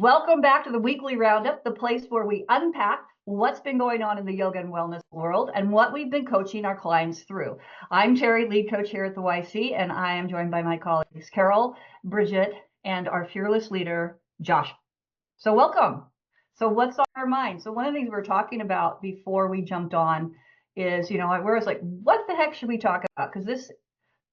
Welcome back to the Weekly Roundup, the place where we unpack what's been going on in the yoga and wellness world and what we've been coaching our clients through. I'm Terry, lead coach here at the YC, and I am joined by my colleagues Carol, Bridget, and our fearless leader, Josh. So welcome. So what's on our mind? So one of the things we were talking about before we jumped on is, where it's like, what the heck should we talk about? Because this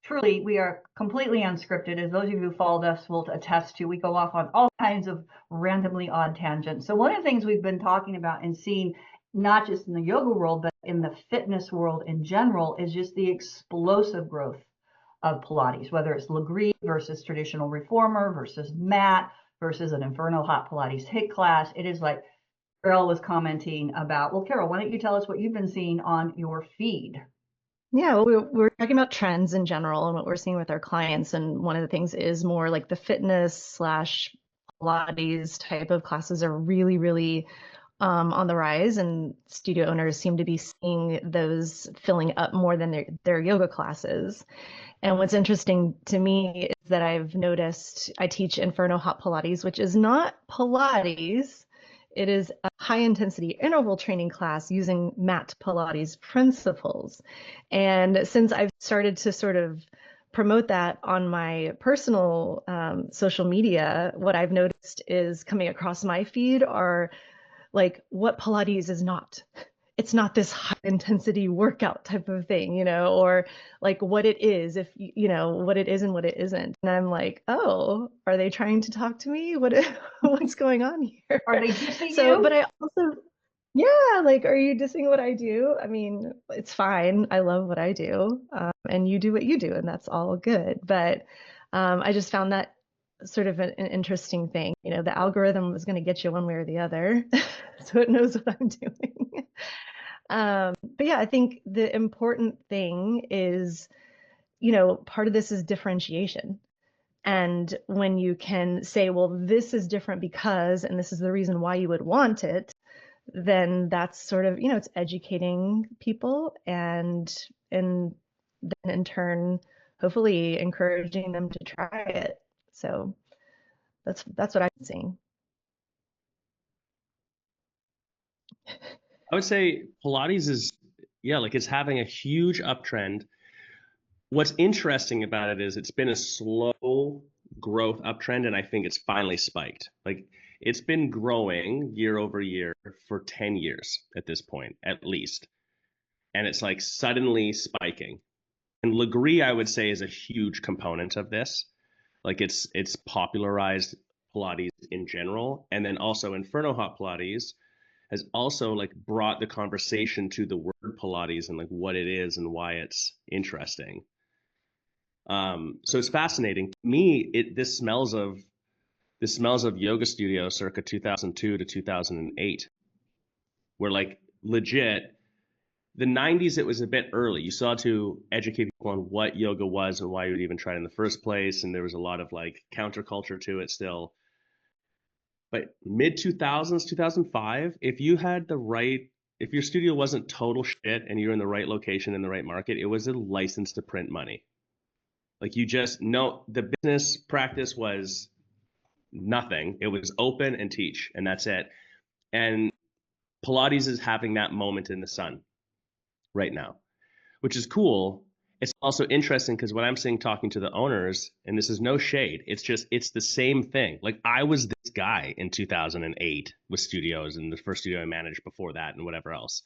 truly, we are completely unscripted. As those of you who followed us will attest to, we go off on all kinds of randomly odd tangents. So one of the things we've been talking about and seeing, not just in the yoga world, but in the fitness world in general, is just the explosive growth of Pilates, whether it's Legree versus traditional reformer versus mat versus an Inferno Hot Pilates HIIT class. It is like Carol was commenting about, well, Carol, why don't you tell us what you've been seeing on your feed? Yeah, well, we're talking about trends in general and what we're seeing with our clients. And one of the things is more like the fitness slash Pilates type of classes are really, really on the rise, and studio owners seem to be seeing those filling up more than their yoga classes. And what's interesting to me is that I've noticed I teach Inferno Hot Pilates, which is not Pilates. It is a high intensity interval training class using mat Pilates principles. And since I've started to sort of promote that on my personal social media, what I've noticed is coming across my feed are like what Pilates is not. It's not this high intensity workout type of thing, or like what it is, if what it is and what it isn't. And I'm like, oh, are they trying to talk to me? What's going on here? Are they dissing you? But I also, yeah, like, are you dissing what I do? I mean, it's fine. I love what I do, and you do what you do, and that's all good. But I just found that sort of an interesting thing. The algorithm was going to get you one way or the other, so it knows what I'm doing. But yeah, I think the important thing is, part of this is differentiation. And when you can say, well, this is different because, and this is the reason why you would want it, then that's sort of, it's educating people and then in turn, hopefully encouraging them to try it. So that's what I'm seeing. I would say Pilates is, like it's having a huge uptrend. What's interesting about it is it's been a slow growth uptrend, and I think it's finally spiked. Like it's been growing year over year for 10 years at this point, at least. And it's like suddenly spiking. And Legree, I would say, is a huge component of this. Like it's popularized Pilates in general. And then also Inferno Hot Pilates has also like brought the conversation to the word Pilates and like what it is and why it's interesting. So it's fascinating. To me, this smells of yoga studio circa 2002 to 2008, where like legit the 90s, it was a bit early. You still had to educate people on what yoga was and why you would even try it in the first place. And there was a lot of like counterculture to it still. But mid 2000s, 2005, if your studio wasn't total shit and you're in the right location in the right market, it was a license to print money. Like you just know the business practice was nothing. It was open and teach, and that's it. And Pilates is having that moment in the sun right now, which is cool. It's also interesting because what I'm seeing talking to the owners, and this is no shade, it's the same thing. Like I was this guy in 2008 with studios and the first studio I managed before that and whatever else.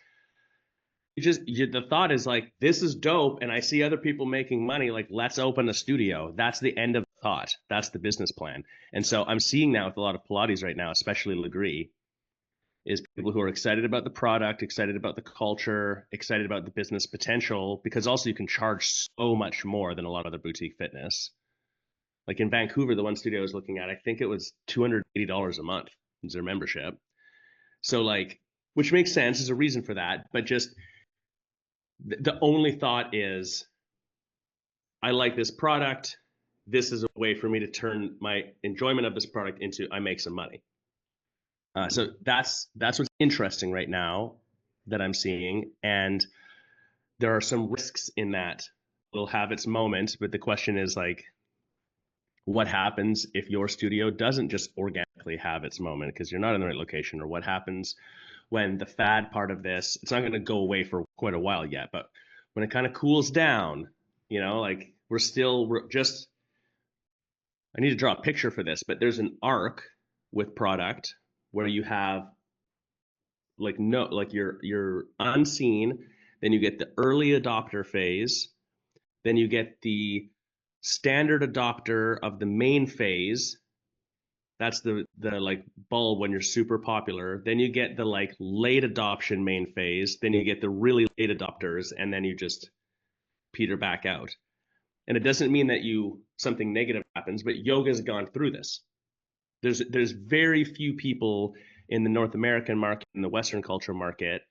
The thought is like, this is dope. And I see other people making money. Like, let's open a studio. That's the end of the thought. That's the business plan. And so I'm seeing that with a lot of Pilates right now, especially Legree, is people who are excited about the product, excited about the culture, excited about the business potential, because also you can charge so much more than a lot of other boutique fitness. Like in Vancouver, the one studio I was looking at, I think it was $280 a month is their membership. So like, which makes sense, there's a reason for that, but just the only thought is, I like this product. This is a way for me to turn my enjoyment of this product into I make some money. So that's what's interesting right now that I'm seeing. And there are some risks in that. It'll have its moment, but the question is like, what happens if your studio doesn't just organically have its moment because you're not in the right location, or what happens when the fad part of this, it's not going to go away for quite a while yet, but when it kind of cools down, like we're just, I need to draw a picture for this, but there's an arc with product where you have you're unseen, then you get the early adopter phase, then you get the standard adopter of the main phase. That's the like bulb when you're super popular. Then you get the like late adoption main phase. Then you get the really late adopters, and then you just peter back out. And it doesn't mean that something negative happens, but yoga's gone through this. There's very few people in the North American market, in the Western culture market,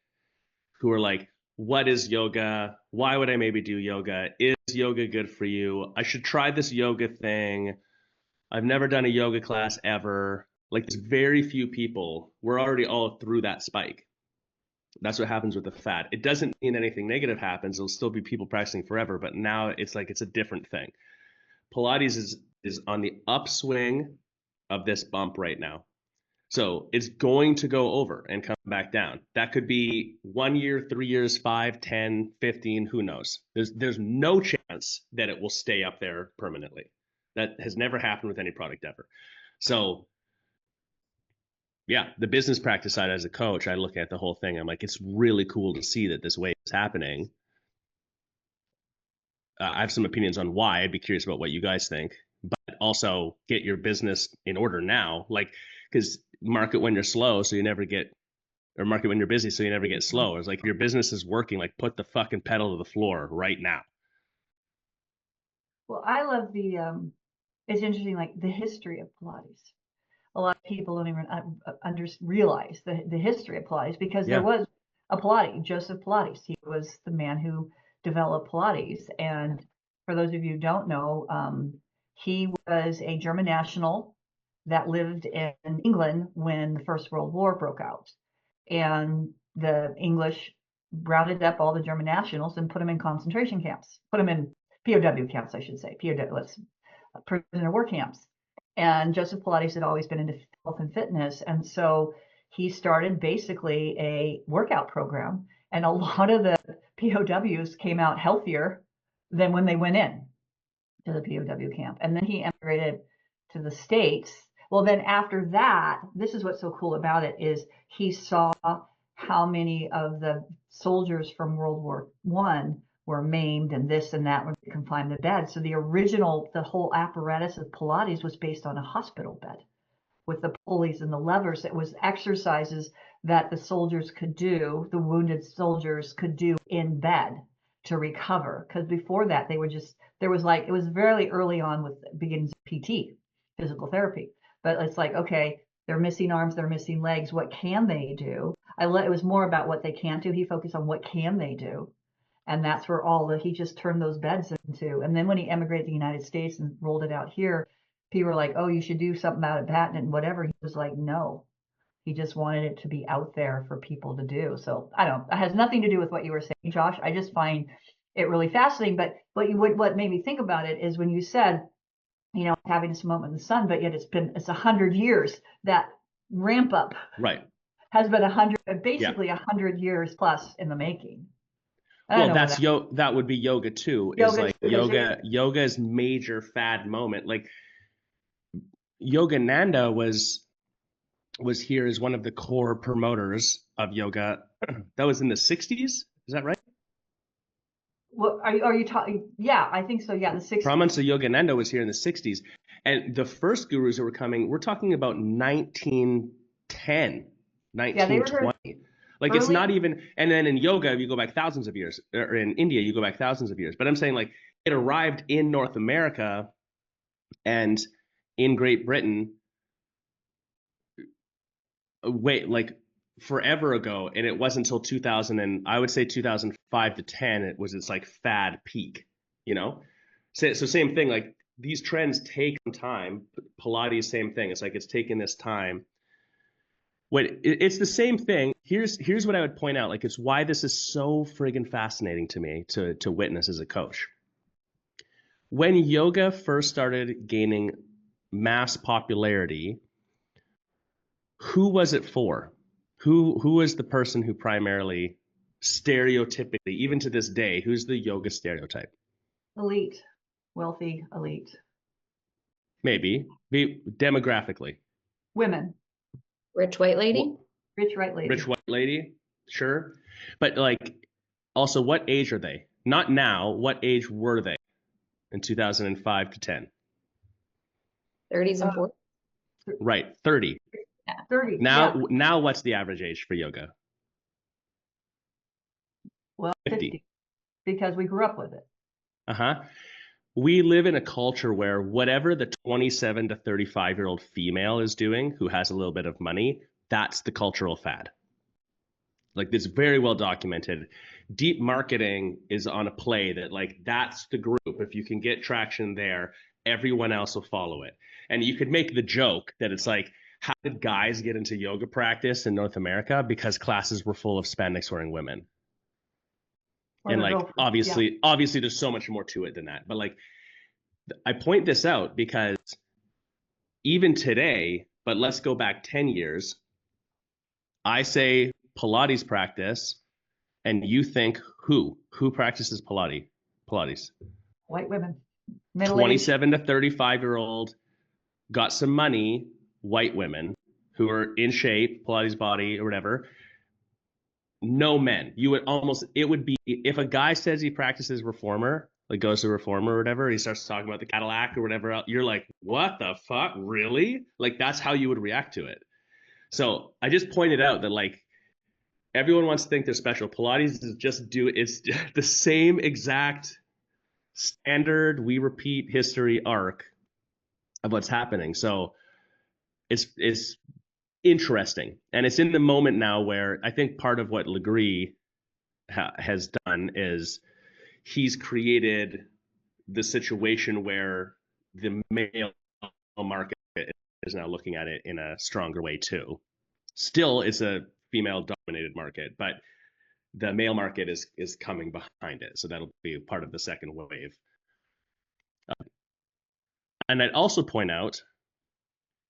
who are like, what is yoga? Why would I maybe do yoga? Is yoga good for you? I should try this yoga thing. I've never done a yoga class ever. Like, there's very few people. We're already all through that spike. That's what happens with the fad. It doesn't mean anything negative happens. There'll still be people practicing forever, but now it's like it's a different thing. Pilates is on the upswing of this bump right now. So it's going to go over and come back down. That could be 1 year, 3 years, 5, 10, 15, who knows? There's no chance that it will stay up there permanently. That has never happened with any product ever. So yeah, the business practice side as a coach, I look at the whole thing. I'm like, it's really cool to see that this wave is happening. I have some opinions on why. I'd be curious about what you guys think, but also get your business in order now. Like, because market when you're slow, so you never get, or market when you're busy, so you never get slow. It's like, if your business is working, like, put the fucking pedal to the floor right now. Well, I love it's interesting, like the history of Pilates. A lot of people don't even realize the history of Pilates, because there was a Pilates, Joseph Pilates. He was the man who developed Pilates. And for those of you who don't know, he was a German national that lived in England when the First World War broke out. And the English rounded up all the German nationals and put them in concentration camps, put them in POW camps, I should say, prisoner war camps. And Joseph Pilates had always been into health and fitness. And so he started basically a workout program. And a lot of the POWs came out healthier than when they went in to the POW camp. And then he emigrated to the States. Well, then after that, this is what's so cool about it, is he saw how many of the soldiers from World War I were maimed and this and that, when they confined to bed. So the whole apparatus of Pilates was based on a hospital bed with the pulleys and the levers. It was exercises that the soldiers could do, the wounded soldiers could do in bed to recover. Because before that, it was very early on with beginnings of PT, physical therapy. But it's like, okay, they're missing arms, they're missing legs. What can they do? It was more about what they can't do. He focused on what can they do. And that's where he just turned those beds into. And then when he emigrated to the United States and rolled it out here, people were like, oh, you should do something about it, patent it and whatever. He was like, no, he just wanted it to be out there for people to do. So I don't, it has nothing to do with what you were saying, Josh. I just find it really fascinating. But what made me think about it is when you said, having this moment in the sun, but yet it's 100 years. That ramp up right has been 100 years plus in the making. Well, that would be yoga too. Yoga's major fad moment. Like, Yogananda was here as one of the core promoters of yoga. That was in the 60s. Is that right? Well, are you talking? Yeah, I think so. Yeah, the 60s. Paramahansa Yogananda was here in the 60s. And the first gurus that were coming, we're talking about 1910, 1920. Like, it's not even, and then in yoga, you go back thousands of years, or in India, you go back thousands of years. But I'm saying, like, it arrived in North America and in Great Britain, forever ago. And it wasn't until 2000, and I would say 2005 to 10, it was its like fad peak, So same thing, like, these trends take time. Pilates, same thing. It's like, it's taken this time. It's the same thing. Here's what I would point out. Like, it's why this is so friggin' fascinating to me to witness as a coach. When yoga first started gaining mass popularity, who was it for? Who was the person who primarily, stereotypically, even to this day, who's the yoga stereotype? Elite, wealthy, elite. Maybe demographically. Women, Rich white lady? rich white lady. Rich white lady, sure. But like, also, what age are they? Not now. What age were they in 2005 to 10? 30s and 40s? Right, 30. Yeah. 30. Now, yeah. now what's the average age for yoga? Well, 50, because we grew up with it. Uh-huh. We live in a culture where whatever the 27 to 35-year-old female is doing who has a little bit of money, that's the cultural fad. Like, it's very well documented. Deep marketing is on a play that, like, that's the group. If you can get traction there, everyone else will follow it. And you could make the joke that it's like, how did guys get into yoga practice in North America? Because classes were full of spandex wearing women. Or And the like, girlfriend, yeah. obviously there's so much more to it than that. But like, I point this out because even today, but let's go back 10 years, I say Pilates practice, and you think who practices Pilates? White women, middle-aged. 27 to 35-year-old, got some money, white women who are in shape, Pilates body or whatever. No men. It would be, if a guy says he practices reformer, like goes to reformer or whatever, he starts talking about the Cadillac or whatever else, you're like, what the fuck, really? Like, that's how you would react to it. So I just pointed out that, like, everyone wants to think they're special. Pilates is it's the same exact standard, we repeat history arc of what's happening. So it's interesting, and it's in the moment now where I think part of what Legree has done is he's created the situation where the male market is now looking at it in a stronger way too. Still, it's a female dominated market, but the male market is coming behind it. So that'll be part of the second wave. And I'd also point out,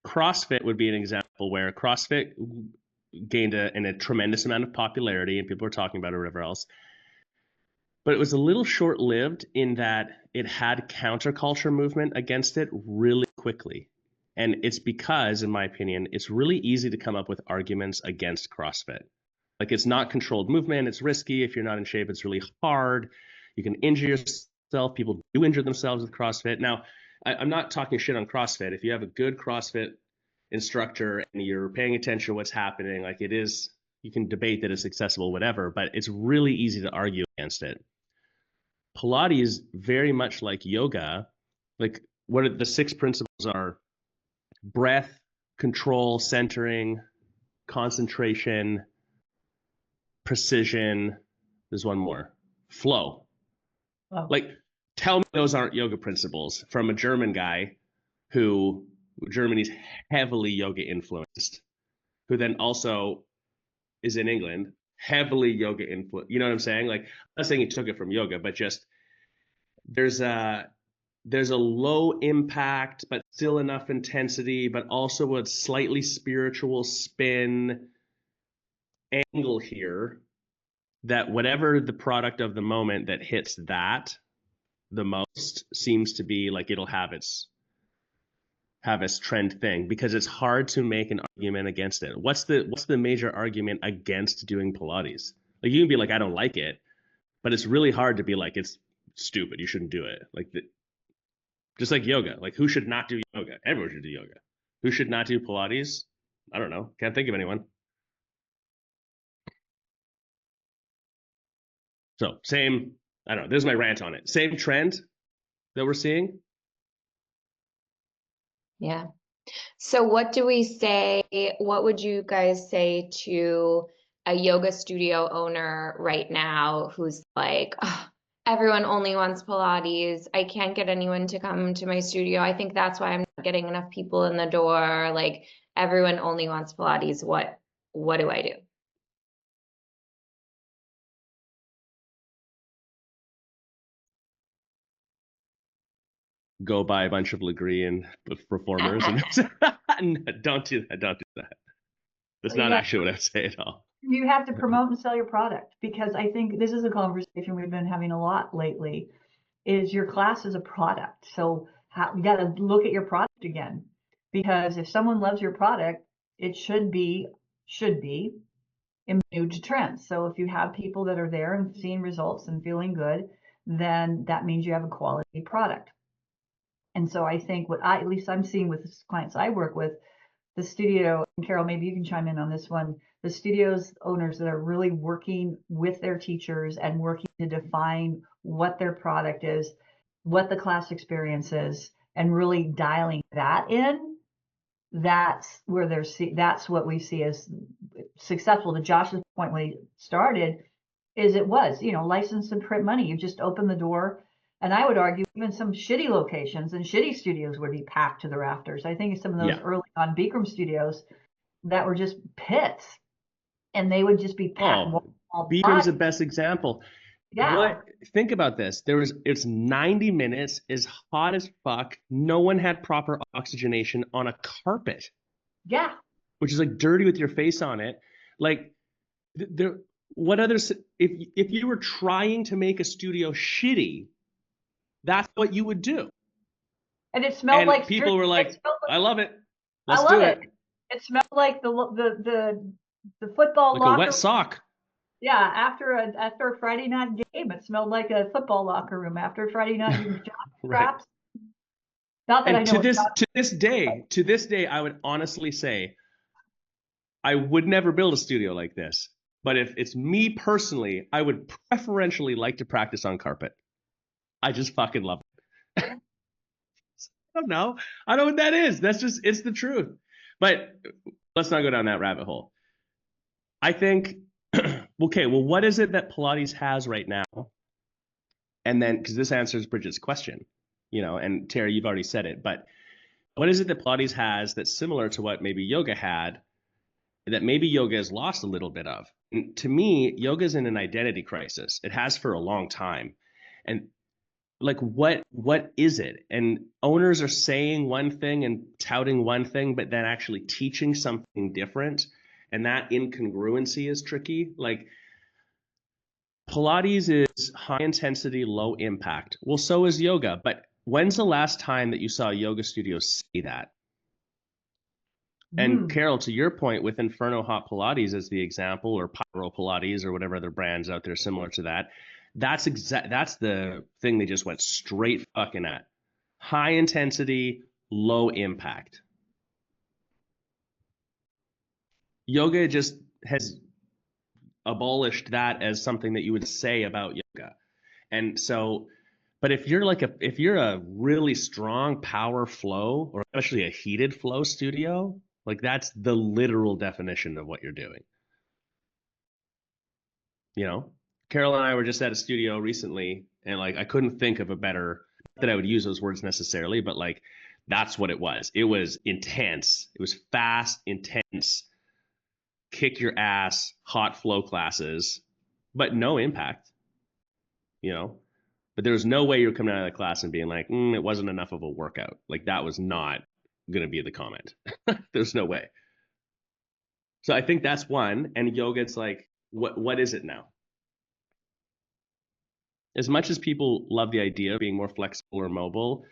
CrossFit would be an example where CrossFit gained a tremendous amount of popularity and people were talking about it or whatever else. But it was a little short-lived in that it had counterculture movement against it really quickly. And it's because, in my opinion, it's really easy to come up with arguments against CrossFit. Like, it's not controlled movement, it's risky. If you're not in shape, it's really hard. You can injure yourself. People do injure themselves with CrossFit. Now, I'm not talking shit on CrossFit. If you have a good CrossFit instructor and you're paying attention to what's happening, like, it is, you can debate that it's accessible, whatever, but it's really easy to argue against it. Pilates, very much like yoga, like, what are the 6 principles are: breath, control, centering, concentration, precision. There's one more: flow. Oh. Like, tell me those aren't yoga principles from a German guy who, Germany's heavily yoga influenced, who then also is in England, heavily yoga influenced. You know what I'm saying? Like, I'm not saying he took it from yoga, but just there's a low impact, but still enough intensity, but also a slightly spiritual spin angle here, that whatever the product of the moment that hits that the most seems to be like it'll have its trend thing, because it's hard to make an argument against it. What's the major argument against doing Pilates? Like, you can be like, I don't like it, but it's really hard to be like, it's stupid, you shouldn't do it. Like, just like yoga, like, who should not do yoga? Everyone should do yoga. Who should not do Pilates? I don't know. Can't think of anyone. So same, I don't know. There's my rant on it. Same trend that we're seeing. Yeah. So what do we say? What would you guys say to a yoga studio owner right now who's like, "Oh, everyone only wants Pilates. I can't get anyone to come to my studio. I think that's why I'm not getting enough people in the door. Like, everyone only wants Pilates. What do I do?" go buy a bunch of Legree and reformers and don't do that. Don't do that. That's not actually what I would say at all. You have to promote and sell your product, because I think this is a conversation we've been having a lot lately, is your class is a product. So you got to look at your product again, because if someone loves your product, it should be immune to trends. So if you have people that are there and seeing results and feeling good, then that means you have a quality product. And so I think at least I'm seeing with the clients I work with, the studio, and Carol, maybe you can chime in on this one, the studios owners that are really working with their teachers and working to define what their product is, what the class experience is, and really dialing that in. That's where that's what we see as successful. To Josh's point when he started, is it was, license and print money. You just open the door. And I would argue even some shitty locations and shitty studios would be packed to the rafters. I think some of those early on Beacom studios that were just pits, and they would just be packed. Beacom's the best example. Yeah. Think about this. It's 90 minutes, is hot as fuck. No one had proper oxygenation on a carpet. Yeah. Which is like dirty with your face on it. Like what others, if you were trying to make a studio shitty, that's what you would do. And it smelled like people were like, I love it. Let's do it. It smelled like the football like locker. A wet sock. Yeah, after a Friday night game, it smelled like a football locker room after a Friday night. Right. Not that I know. To this day, I would honestly say I would never build a studio like this. But if it's me personally, I would preferentially like to practice on carpet. I just fucking love it. I don't know. I don't know what that is. It's the truth. But let's not go down that rabbit hole. I think, okay, well, what is it that Pilates has right now? And then, because this answers Bridget's question, and Terry, you've already said it, but what is it that Pilates has that's similar to what maybe yoga had, that maybe yoga has lost a little bit of? And to me, yoga is in an identity crisis. It has for a long time. And like, what is it? And owners are saying one thing and touting one thing, but then actually teaching something different. And that incongruency is tricky. Like, Pilates is high intensity, low impact. Well, so is yoga. But when's the last time that you saw a yoga studio say that? And Carol, to your point, with Inferno Hot Pilates as the example, or Pyro Pilates, or whatever other brands out there similar to that, that's the thing they just went straight fucking at. High intensity, low impact. Yoga just has abolished that as something that you would say about yoga. And so, but if you're a really strong power flow, or especially a heated flow studio, like, that's the literal definition of what you're doing. Carol and I were just at a studio recently, and like, I couldn't think of a better, not that I would use those words necessarily, but like, that's what it was. It was intense. It was fast, intense, kick your ass, hot flow classes, but no impact, but there was no way you're coming out of the class and being like, it wasn't enough of a workout. Like, that was not going to be the comment. There's no way. So I think that's one. And yoga, it's like, what is it now? As much as people love the idea of being more flexible or mobile,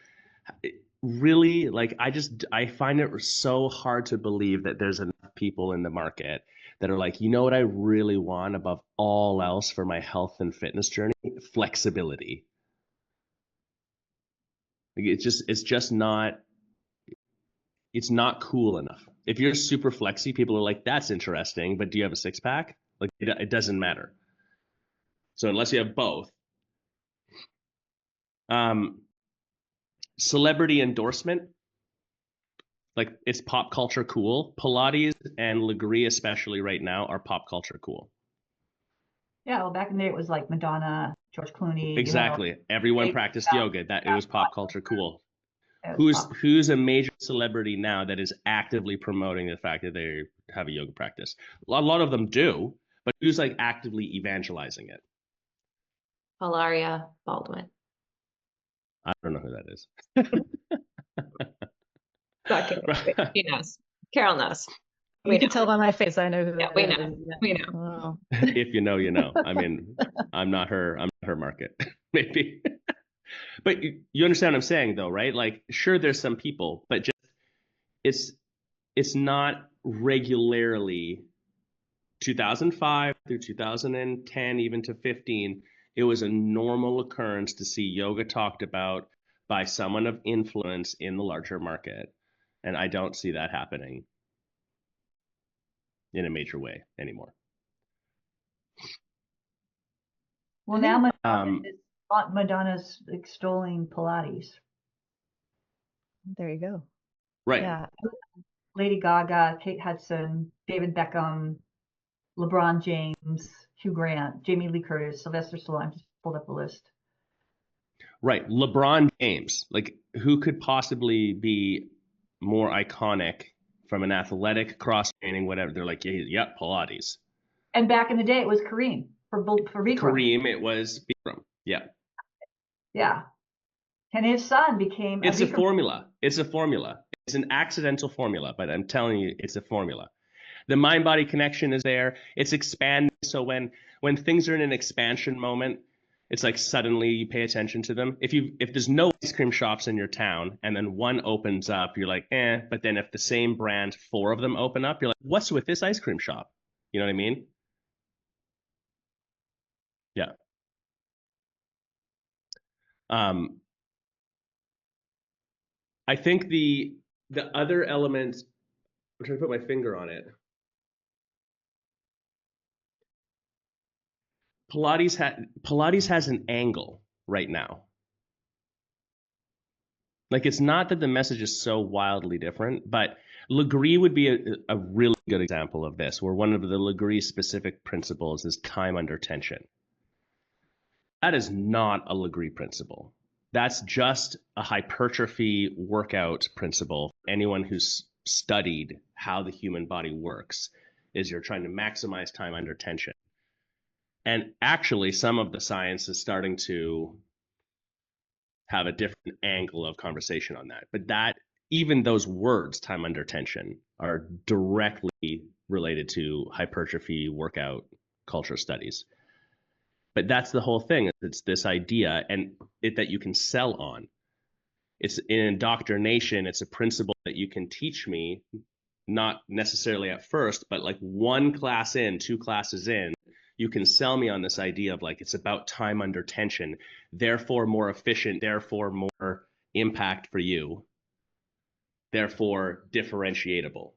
really, like, I find it so hard to believe that there's enough people in the market that are like, you know what I really want above all else for my health and fitness journey? Flexibility. It's not cool enough. If you're super flexy, people are like, that's interesting, but do you have a six pack? Like, it doesn't matter. So unless you have both. Celebrity endorsement, like, it's pop culture cool. Pilates and Legree, especially right now, are pop culture cool. Yeah, well, back in the day, it was like Madonna, George Clooney. Exactly. Everyone practiced yoga. It was pop culture cool. Who's a major celebrity now that is actively promoting the fact that they have a yoga practice? A lot of them do, but who's like actively evangelizing it? Hilaria Baldwin. I don't know who that is. Okay, she knows. Carol knows. You can tell by my face. I know who Yeah, that we is. know. Yeah. We know. Wow. If you know, you know. I mean, I'm not her market, maybe. But you understand what I'm saying, though, right? Like, sure, there's some people, but just it's not regularly 2005 through 2010, even to 15. It was a normal occurrence to see yoga talked about by someone of influence in the larger market, and I don't see that happening in a major way anymore. Well, now Um, Madonna's extolling Pilates. There you go. right. Yeah. Lady Gaga, Kate Hudson, David Beckham, LeBron James, Hugh Grant, Jamie Lee Curtis, Sylvester Stallone. I just pulled up the list. Right. LeBron James. Like, who could possibly be more iconic from an athletic, cross training, whatever? They're like, yeah, Pilates. And back in the day, it was Kareem for Bikram. Kareem, it was Bikram. Yeah. Yeah. And his son became It's a Bikram. formula. It's a formula. It's an accidental formula, but I'm telling you, it's a formula. The mind-body connection is there. It's expanding. So when things are in an expansion moment, it's like suddenly you pay attention to them. If there's no ice cream shops in your town and then one opens up, you're like, eh. But then if the same brand, 4 of them open up, you're like, what's with this ice cream shop? You know what I mean? Yeah. I think the other element, I'm trying to put my finger on it. Pilates has an angle right now. Like, it's not that the message is so wildly different, but Legree would be a really good example of this, where one of the Legree specific principles is time under tension. That is not a Legree principle. That's just a hypertrophy workout principle. Anyone who's studied how the human body works is you're trying to maximize time under tension. And actually, some of the science is starting to have a different angle of conversation on that. But that, even those words, time under tension, are directly related to hypertrophy workout culture studies. But that's the whole thing. It's this idea and that you can sell on. It's in indoctrination. It's a principle that you can teach me, not necessarily at first, but like 1 class in, 2 classes in, you can sell me on this idea of like, it's about time under tension, therefore more efficient, therefore more impact for you, therefore differentiatable.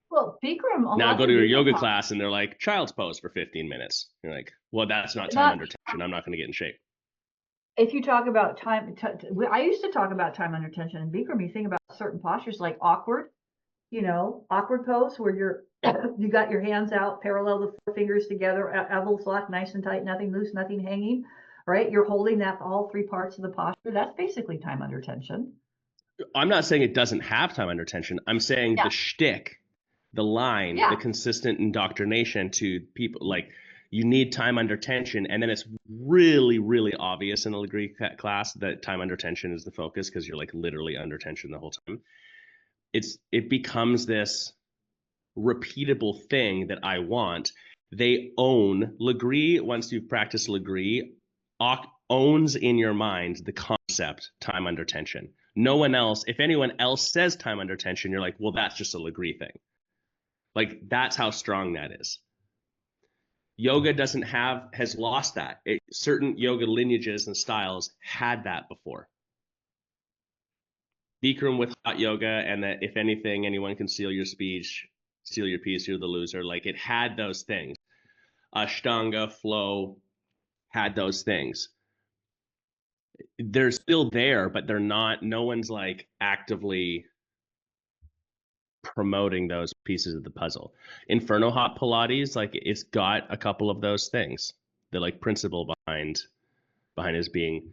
Well, Bikram. Now go to your yoga class and they're like, child's pose for 15 minutes. You're like, well, that's not time under tension. I'm not going to get in shape. If you talk about time, I used to talk about time under tension. And Bikram, you think about certain postures like awkward, awkward pose where you got your hands out, parallel the 4 fingers together, elbows locked, nice and tight, nothing loose, nothing hanging, right? You're holding that all 3 parts of the posture. That's basically time under tension. I'm not saying it doesn't have time under tension. I'm saying the shtick, the line, the consistent indoctrination to people, like, you need time under tension, and then it's really, really obvious in a Legree class that time under tension is the focus because you're like literally under tension the whole time. It becomes this repeatable thing that I want. They own Legree. Once you've practiced Legree, owns in your mind the concept time under tension. No one else, if anyone else says time under tension, you're like, well, that's just a Legree thing. Like, that's how strong that is. Yoga has lost that. Certain yoga lineages and styles had that before. Bikram with hot yoga, and that if anything, anyone can steal your speech, steal your piece, you're the loser. Like, it had those things. Ashtanga, flow, had those things. They're still there, but they're not, no one's like actively promoting those pieces of the puzzle. Inferno Hot Pilates, like, it's got a couple of those things. The like principle behind is being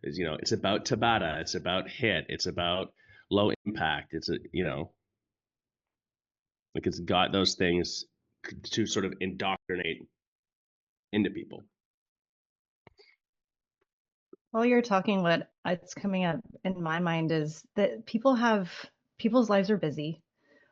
is, it's about Tabata, it's about HIIT, it's about low impact, it's like, it's got those things to sort of indoctrinate into people. While you're talking, what's coming up in my mind is that people's lives are busy.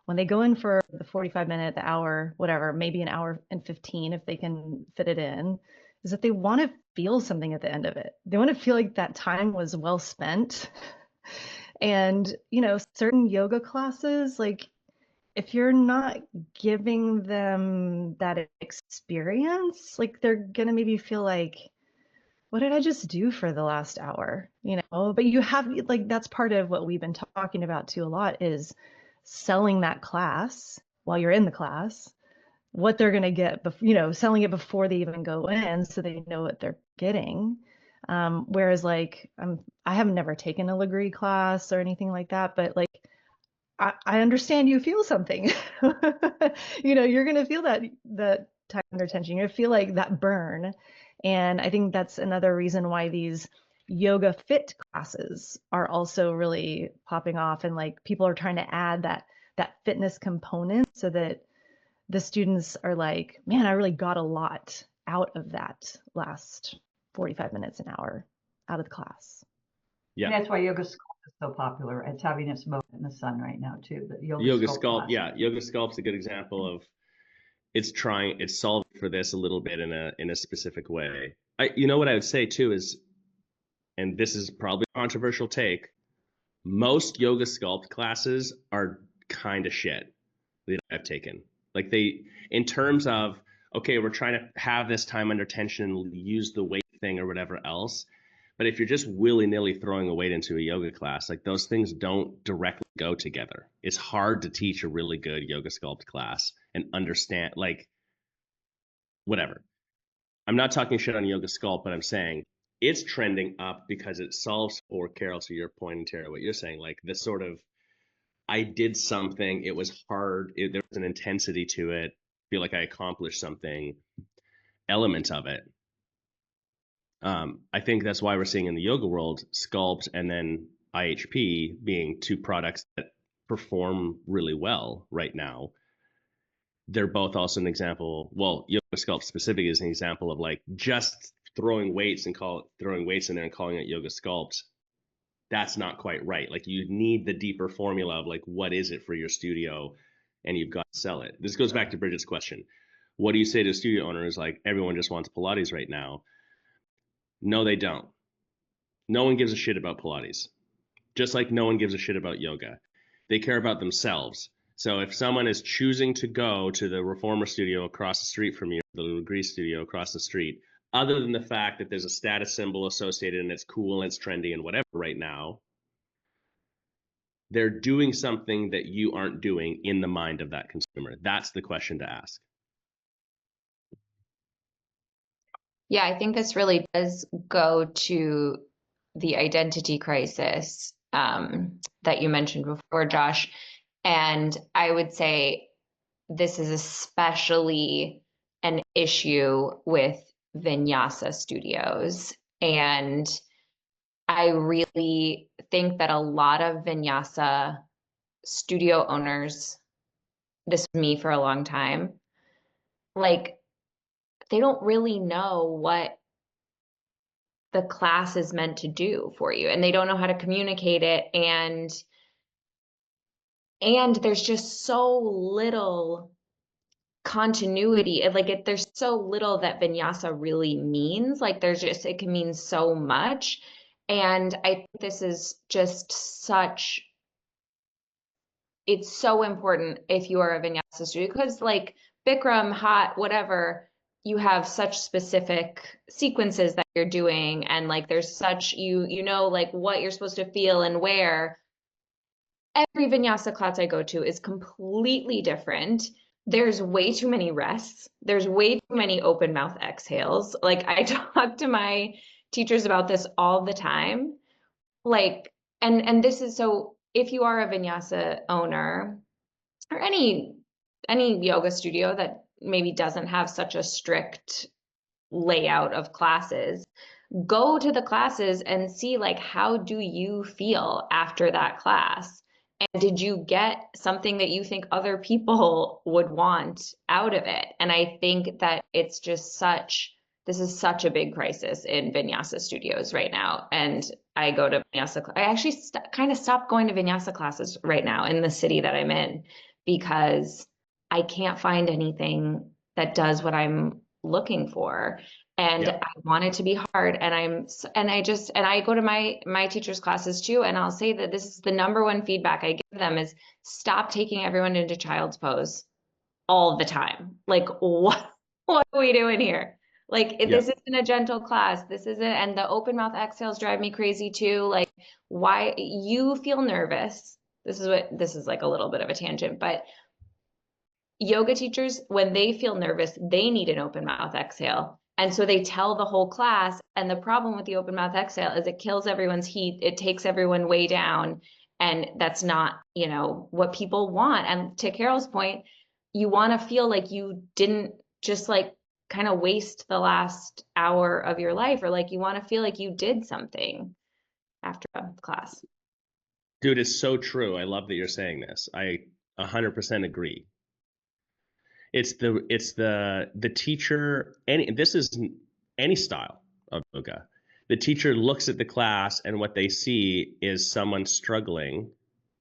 When they go in for the 45-minute, the hour, whatever, maybe an hour and 15 if they can fit it in, is that they want to feel something at the end of it. They want to feel like that time was well spent. And, certain yoga classes, like if you're not giving them that experience, like they're gonna maybe feel like, what did I just do for the last hour? But you have, like, that's part of what we've been talking about too a lot, is selling that class while you're in the class, what they're going to get, selling it before they even go in so they know what they're getting. Whereas like, I have never taken a Legree class or anything like that, but like, I understand you feel something. You're going to feel that time under tension. You're going to feel like that burn. And I think that's another reason why these yoga fit classes are also really popping off, and like people are trying to add that fitness component so that the students are like, man, I really got a lot out of that last 45 minutes, an hour out of the class. Yeah. And that's why yoga sculpt is so popular. It's having its moment in the sun right now too. The Yoga sculpt sculpt, class. yeah, yoga sculpt's a good example of it's solving for this a little bit in a specific way. What I would say too is, and this is probably a controversial take, most yoga sculpt classes are kind of shit that I've taken. Like in terms of, okay, we're trying to have this time under tension and use the weight thing or whatever else. But if you're just willy-nilly throwing a weight into a yoga class, like those things don't directly go together. It's hard to teach a really good yoga sculpt class and understand, like, whatever. I'm not talking shit on yoga sculpt, but I'm saying it's trending up because it solves for, Carol, to your point, and Tara, what you're saying, like this sort of, I did something, it was hard, there was an intensity to it, feel like I accomplished something, element of it. I think that's why we're seeing in the yoga world, Sculpt and then IHP being two products that perform really well right now. They're both also an example. Well, Yoga Sculpt specific is an example of like just throwing weights in there and calling it Yoga Sculpt. That's not quite right. Like you need the deeper formula of like, what is it for your studio? And you've got to sell it. This goes back to Bridget's question. What do you say to a studio owner who's like, everyone just wants Pilates right now? No, they don't. No one gives a shit about Pilates, just like no one gives a shit about yoga. They care about themselves. So if someone is choosing to go to the reformer studio across the street from you, the Legree studio across the street, other than the fact that there's a status symbol associated and it's cool and it's trendy and whatever right now, they're doing something that you aren't doing in the mind of that consumer. That's the question to ask. Yeah, I think this really does go to the identity crisis that you mentioned before, Josh. And I would say this is especially an issue with vinyasa studios. And I really think that a lot of vinyasa studio owners, this was me for a long time, like they don't really know what the class is meant to do for you, and they don't know how to communicate it, and there's just so little continuity. Like there's so little that vinyasa really means. Like it can mean so much. And I think this is just it's so important if you are a vinyasa studio, because like Bikram, hot, whatever, you have such specific sequences that you're doing, and like there's such, like what you're supposed to feel and where. Every vinyasa class I go to is completely different. There's way too many rests. There's way too many open mouth exhales. Like I talk to my teachers about this all the time. Like, and this is, so if you are a vinyasa owner or any yoga studio that maybe doesn't have such a strict layout of classes, go to the classes and see, like, how do you feel after that class? And did you get something that you think other people would want out of it? And I think that it's just this is such a big crisis in vinyasa studios right now. And I go to vinyasa. I actually kind of stopped going to vinyasa classes right now in the city that I'm in because I can't find anything that does what I'm looking for. And Yeah. I want it to be hard. And I go to my teachers' classes too. And I'll say that this is the number one feedback I give them is stop taking everyone into child's pose all the time. Like, what are we doing here? Like, Yeah. this isn't a gentle class. This isn't, and the open mouth exhales drive me crazy too. Like, why you feel nervous? This is like a little bit of a tangent, but yoga teachers, when they feel nervous, they need an open mouth exhale. And so they tell the whole class. And the problem with the open mouth exhale is it kills everyone's heat. It takes everyone way down. And that's not, what people want. And to Carol's point, you want to feel like you didn't just like kind of waste the last hour of your life, or like you want to feel like you did something after a class. Dude, it's so true. I love that you're saying this. I 100% agree. It's the teacher, this is any style of yoga. The teacher looks at the class and what they see is someone struggling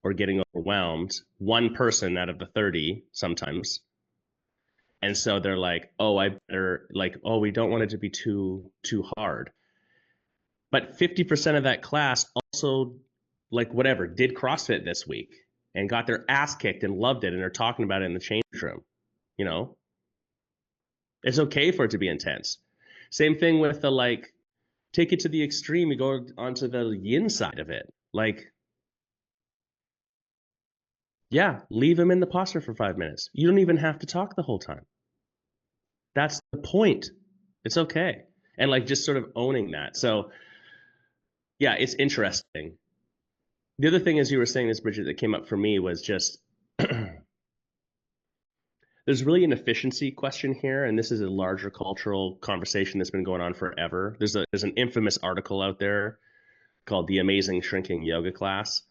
or getting overwhelmed, one person out of the 30 sometimes. And so they're like, oh, we don't want it to be too hard. But 50% of that class also, like, whatever, did CrossFit this week and got their ass kicked and loved it, and they're talking about it in the change room. It's okay for it to be intense. Same thing with the, like, take it to the extreme, you go onto the yin side of it. Like, yeah, leave them in the posture for 5 minutes. You don't even have to talk the whole time. That's the point. It's okay. And like just sort of owning that. So yeah, it's interesting. The other thing, as you were saying this, Bridget, that came up for me was just there's really an efficiency question here, and this is a larger cultural conversation that's been going on forever. There's an infamous article out there called "The Amazing Shrinking Yoga Class."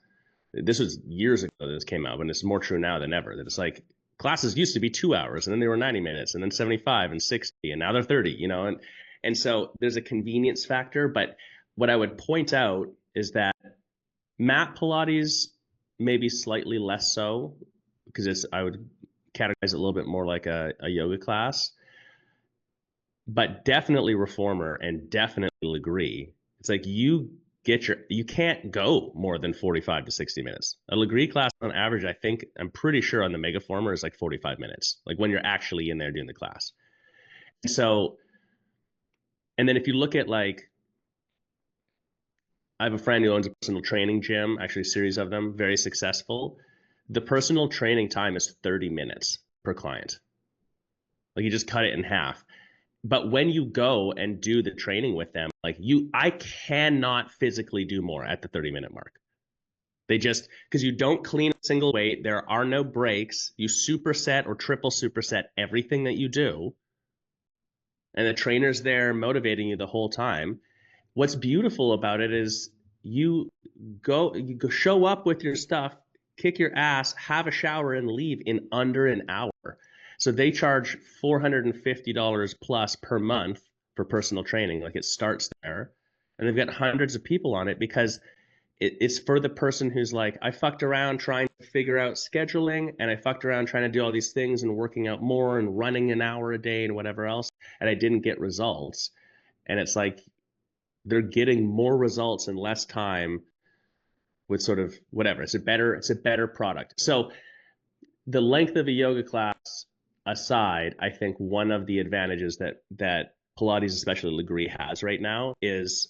This was years ago that this came out, and it's more true now than ever. That it's like classes used to be 2 hours, and then they were 90 minutes, and then 75 and 60, and now they're 30. And so there's a convenience factor. But what I would point out is that mat Pilates maybe slightly less so, because I would categorize it a little bit more like a yoga class, but definitely reformer and definitely Legree. It's like you can't go more than 45 to 60 minutes. A Legree class on average, I'm pretty sure on the Megaformer is like 45 minutes, like when you're actually in there doing the class. And then if you look at, like, I have a friend who owns a personal training gym, actually a series of them, very successful. The personal training time is 30 minutes per client. Like, you just cut it in half. But when you go and do the training with them, like, I cannot physically do more at the 30-minute mark. Because you don't clean a single weight, there are no breaks, you superset or triple superset everything that you do. And the trainer's there motivating you the whole time. What's beautiful about it is you go show up with your stuff, kick your ass, have a shower, and leave in under an hour. So they charge $450 plus per month for personal training. Like, it starts there, and they've got hundreds of people on it because it's for the person who's like, I fucked around trying to figure out scheduling, and I fucked around trying to do all these things and working out more and running an hour a day and whatever else, and I didn't get results. And it's like, they're getting more results in less time with sort of whatever. It's a better product. So the length of a yoga class aside, I think one of the advantages that Pilates, especially Legree, has right now is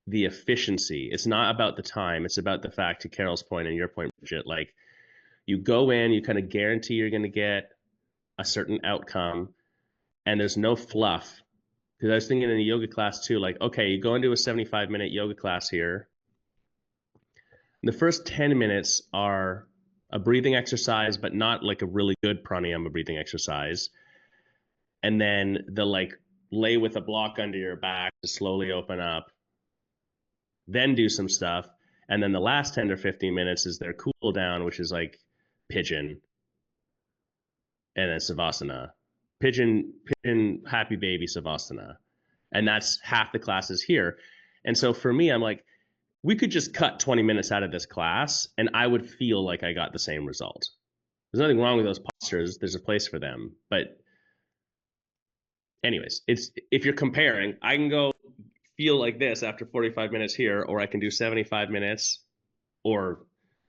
the efficiency. It's not about the time. It's about the fact, to Carol's point and your point, Bridget, like, you go in, you kind of guarantee you're going to get a certain outcome, and there's no fluff. Because I was thinking in a yoga class too, like, okay, you go into a 75-minute yoga class here. The first 10 minutes are a breathing exercise, but not like a really good pranayama breathing exercise. And then the, like, lay with a block under your back to slowly open up, then do some stuff. And then the last 10 to 15 minutes is their cool down, which is like pigeon and then savasana. pigeon happy baby savasana, and that's half the classes here. And so for me, I'm like, we could just cut 20 minutes out of this class and I would feel like I got the same result. There's nothing wrong with those postures. There's a place for them. But anyways, it's, if you're comparing, I can go feel like this after 45 minutes here, or I can do 75 minutes, or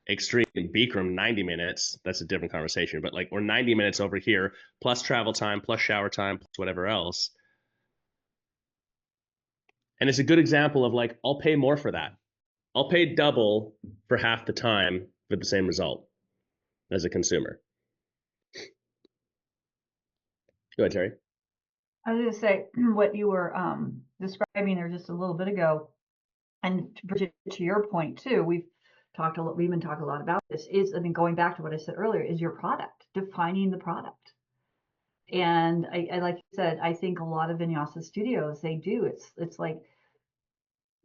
extreme Bikram 90 minutes. That's a different conversation, but like, or 90 minutes over here, plus travel time, plus shower time, plus whatever else. And it's a good example of like, I'll pay more for that. I'll pay double for half the time for the same result as a consumer. Go ahead, Terry. I was going to say what you were describing there just a little bit ago, and Bridget, to your point too, we've been talking a lot about this, is, I mean, going back to what I said earlier, is your product, defining the product. And I like you said, I think a lot of vinyasa studios, they do. It's like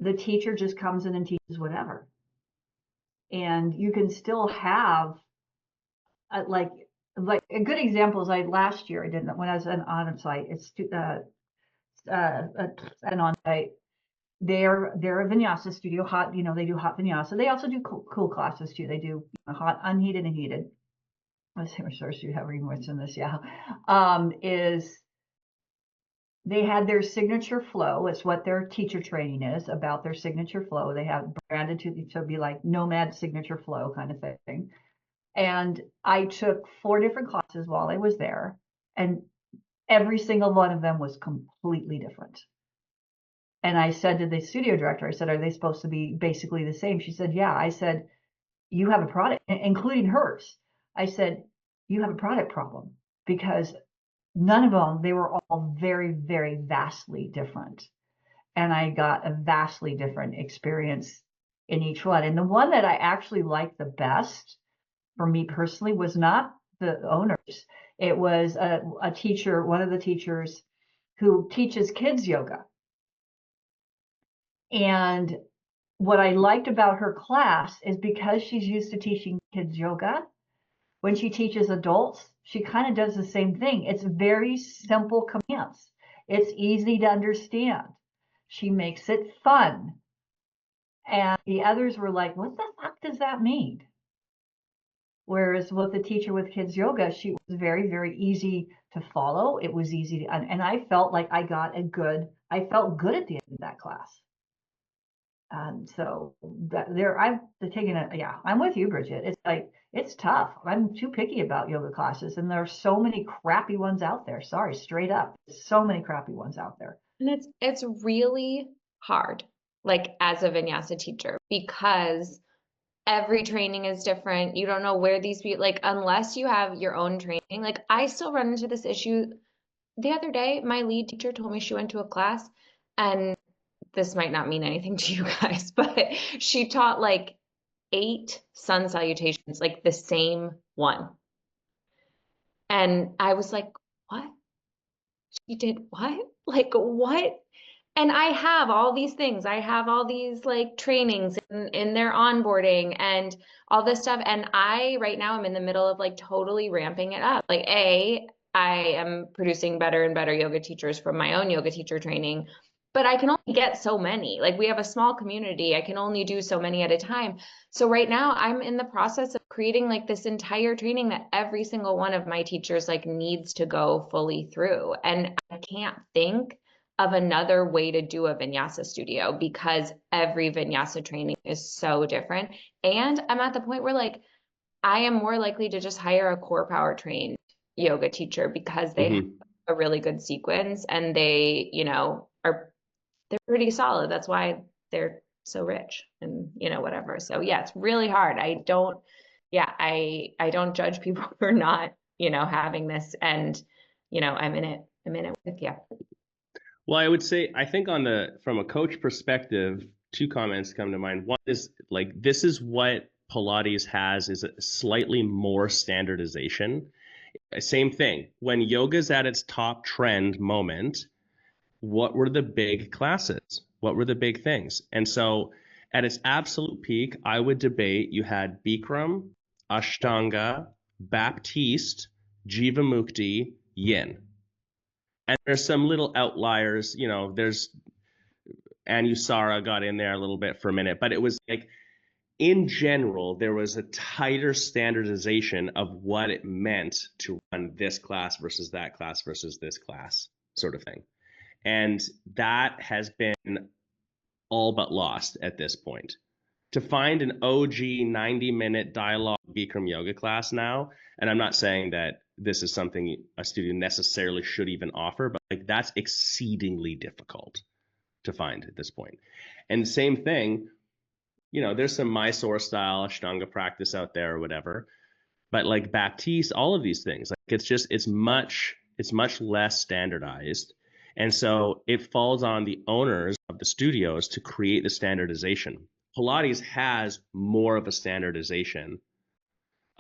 the teacher just comes in and teaches whatever. And you can still have like a good example is last year I did when I was on site. It's an on site. They're a vinyasa studio, hot. They do hot vinyasa. They also do cool classes too. They do hot, unheated, and heated. Let's see, we're supposed to have remotes in this. Yeah, is they had their signature flow. It's what their teacher training is about, their signature flow. They have branded to it'd be like Nomad signature flow kind of thing. And I took 4 different classes while I was there, and every single one of them was completely different. And I said to the studio director, I said, are they supposed to be basically the same? She said, yeah. I said, you have a product, including hers. I said, you have a product problem, because none of them, they were all very, very vastly different. And I got a vastly different experience in each one. And the one that I actually liked the best for me personally was not the owners. It was a teacher, one of the teachers who teaches kids yoga. And what I liked about her class is, because she's used to teaching kids yoga, when she teaches adults, she kind of does the same thing. It's very simple commands. It's easy to understand. She makes it fun. And the others were like, what the fuck does that mean? Whereas with the teacher with kids yoga, she was very, very easy to follow. It was easy to, and I felt like I felt good at the end of that class. So I've taken it. Yeah, I'm with you, Bridget. It's like, it's tough. I'm too picky about yoga classes, and there are so many crappy ones out there. Sorry, straight up, so many crappy ones out there. And it's really hard, like as a vinyasa teacher, because every training is different. You don't know where these people, like, unless you have your own training. Like, I still run into this issue. The other day, my lead teacher told me she went to a class, and this might not mean anything to you guys, but she taught like 8 sun salutations, like the same one. And I was like, what? She did what? Like, what? And I have all these things. I have all these like trainings in their onboarding and all this stuff. And right now I'm in the middle of like totally ramping it up. Like, I am producing better and better yoga teachers from my own yoga teacher training, but I can only get so many. Like, we have a small community. I can only do so many at a time. So right now I'm in the process of creating like this entire training that every single one of my teachers like needs to go fully through. And I can't think of another way to do a vinyasa studio, because every vinyasa training is so different. And I'm at the point where like, I am more likely to just hire a core power trained yoga teacher, because they have a really good sequence, and they, they're pretty solid. That's why they're so rich, and whatever. So yeah, it's really hard. I don't judge people for not, having this, and I'm in it with you. Well, I would say, I think from a coach perspective, 2 comments come to mind. One is like, this is what Pilates has, is a slightly more standardization. Same thing. When yoga's at its top trend moment, what were the big classes? What were the big things? And so at its absolute peak, I would debate, you had Bikram, Ashtanga, Baptiste, Jivamukti, Yin. And there's some little outliers, you know, there's Anusara got in there a little bit for a minute, but it was like, in general, there was a tighter standardization of what it meant to run this class versus that class versus this class, sort of thing. And that has been all but lost at this point. To find an OG 90-minute dialogue Bikram yoga class now, and I'm not saying that this is something a studio necessarily should even offer, but like that's exceedingly difficult to find at this point. And same thing, you know, there's some Mysore style Ashtanga practice out there or whatever, but like Baptiste, all of these things, like it's much less standardized. And so it falls on the owners of the studios to create the standardization. Pilates has more of a standardization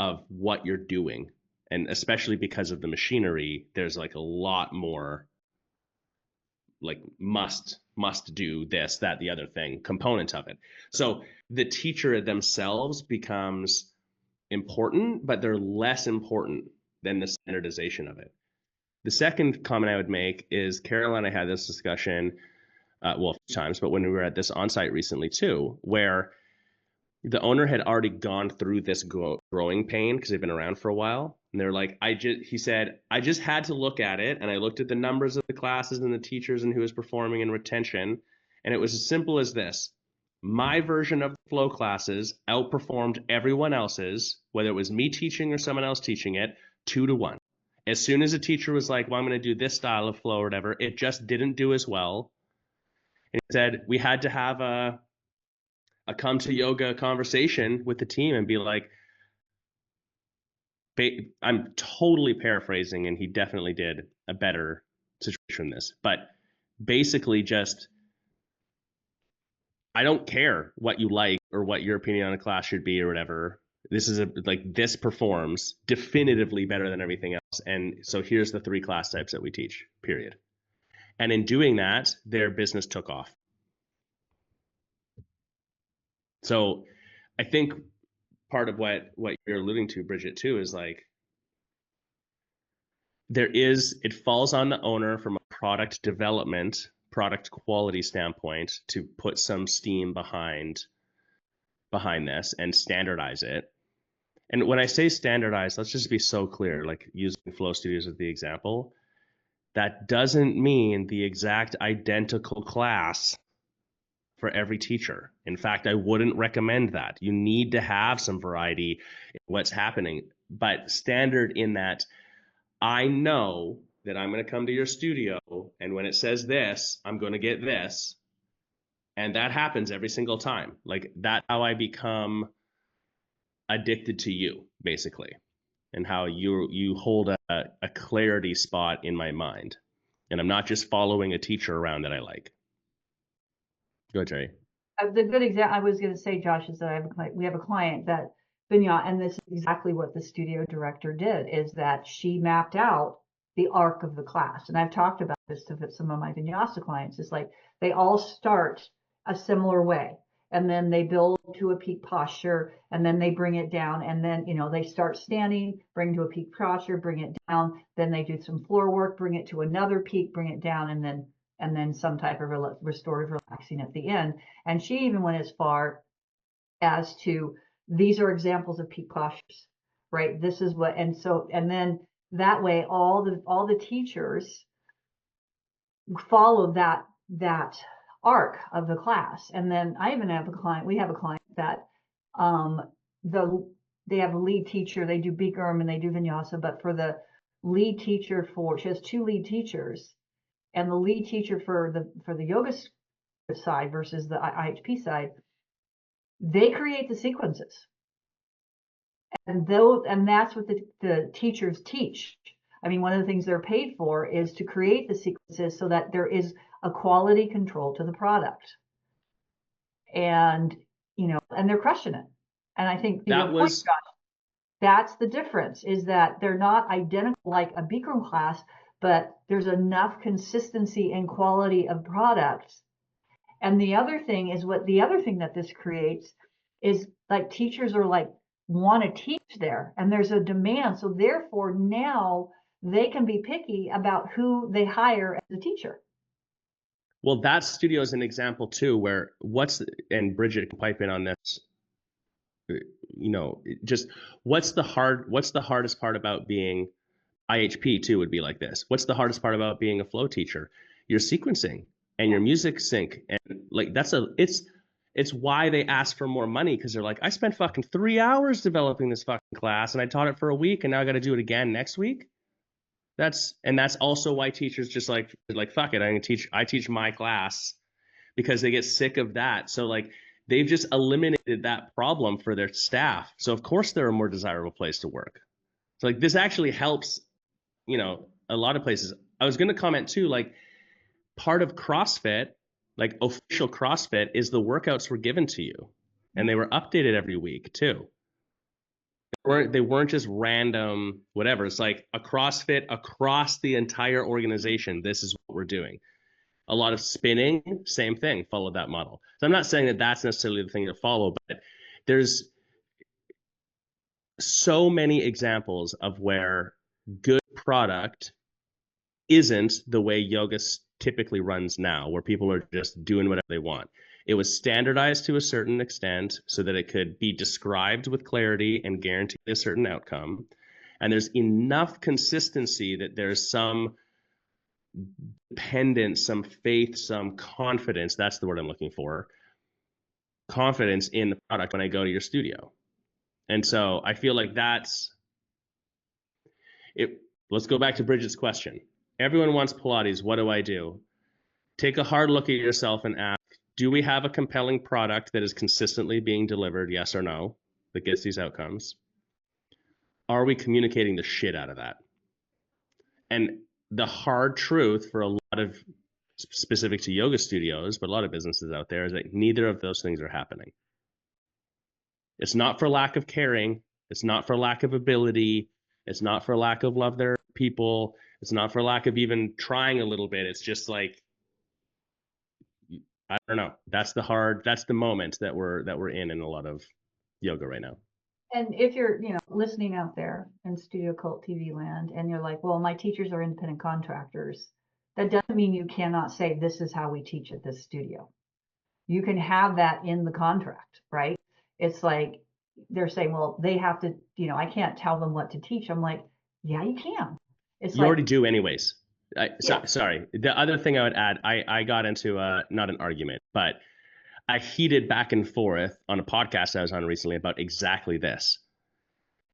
of what you're doing. And especially because of the machinery, there's like a lot more like must do this, that, the other thing component of it. So the teacher themselves becomes important, but they're less important than the standardization of it. The second comment I would make is Carol and I had this discussion, well, a few times, but when we were at this on-site recently too, where the owner had already gone through this growing pain because they've been around for a while. And they're like, he said, I just had to look at it. And I looked at the numbers of the classes and the teachers and who was performing and retention. And it was as simple as this. My version of the flow classes outperformed everyone else's, whether it was me teaching or someone else teaching it, 2-1. As soon as a teacher was like, well, I'm going to do this style of flow or whatever, it just didn't do as well. And he said, we had to have a come to yoga conversation with the team and be like, I'm totally paraphrasing, and he definitely did a better situation than this, but basically just, I don't care what you like or what your opinion on a class should be or whatever. This is this performs definitively better than everything else. And so here's the 3 class types that we teach, period. And in doing that, their business took off. So I think part of what you're alluding to, Bridget, too, is like, it falls on the owner from a product development, product quality standpoint to put some steam behind this and standardize it. And when I say standardize, let's just be so clear, like using Flow Studios as the example, that doesn't mean the exact identical class for every teacher. In fact, I wouldn't recommend that. You need to have some variety in what's happening, but standard in that I know that I'm going to come to your studio, and when it says this, I'm going to get this. And that happens every single time. Like, that's how I become addicted to you, basically, and how you hold a clarity spot in my mind. And I'm not just following a teacher around that I like. Go ahead, Terry. The good example I was going to say, Josh, is that we have a client that Vinyasa, and this is exactly what the studio director did, is that she mapped out the arc of the class. And I've talked about this to some of my Vinyasa clients. It's like they all start a similar way, and then they build to a peak posture, and then they bring it down, and then, you know, they start standing, bring to a peak posture, bring it down, then they do some floor work, bring it to another peak, bring it down, and then some type of restorative relaxing at the end. And she even went as far as to, these are examples of peak postures, right? This is what, and then that way all the teachers follow that arc of the class. And then we have a client that they have a lead teacher, they do Bikram and they do Vinyasa, but for the lead teacher she has 2 lead teachers, and the lead teacher for the yoga side versus the IHP side, they create the sequences, and that's what the teachers teach. I mean, one of the things they're paid for is to create the sequences so that there is a quality control to the product, and and they're crushing it. And I think that's the difference, is that they're not identical like a Bikram class, but there's enough consistency and quality of products. And the other thing that this creates is, like, teachers are like, want to teach there, and there's a demand. So therefore now they can be picky about who they hire as a teacher. Well, that studio is an example too, where and Bridget can pipe in on this, just what's the hardest part about being IHP too would be like this. What's the hardest part about being a flow teacher? Your sequencing and your music sync. And like, it's why they ask for more money, because they're like, I spent fucking 3 hours developing this fucking class and I taught it for a week and now I got to do it again next week. That's also why teachers just like fuck it, I teach my class, because they get sick of that. So like they've just eliminated that problem for their staff. So of course they're a more desirable place to work. So like this actually helps, a lot of places. I was going to comment too, like part of CrossFit, like official CrossFit, is the workouts were given to you and they were updated every week too. They weren't just random whatever. It's like a CrossFit across the entire organization. This is what we're doing. A lot of spinning, same thing, follow that model. So I'm not saying that that's necessarily the thing to follow, but there's so many examples of where good product isn't the way yoga typically runs now, where people are just doing whatever they want. It was standardized to a certain extent so that it could be described with clarity and guarantee a certain outcome. And there's enough consistency that there's some dependence, some faith, some confidence. That's the word I'm looking for. Confidence in the product when I go to your studio. And so I feel like that's it. Let's go back to Bridget's question. Everyone wants Pilates. What do I do? Take a hard look at yourself and ask, do we have a compelling product that is consistently being delivered, yes or no, that gets these outcomes? Are we communicating the shit out of that? And the hard truth for a lot of, specific to yoga studios, but a lot of businesses out there, is that neither of those things are happening. It's not for lack of caring. It's not for lack of ability. It's not for lack of love their people. It's not for lack of even trying a little bit. It's just like, I don't know. That's the moment that we're in a lot of yoga right now. And if you're, listening out there in Studio Cult TV land, and you're like, well, my teachers are independent contractors, that doesn't mean you cannot say this is how we teach at this studio. You can have that in the contract, right? It's like they're saying, well, they have to, I can't tell them what to teach. I'm like, yeah, you can. It's You already do anyways. Yeah. Sorry. The other thing I would add, I got into not an argument, but I heated back and forth on a podcast I was on recently about exactly this.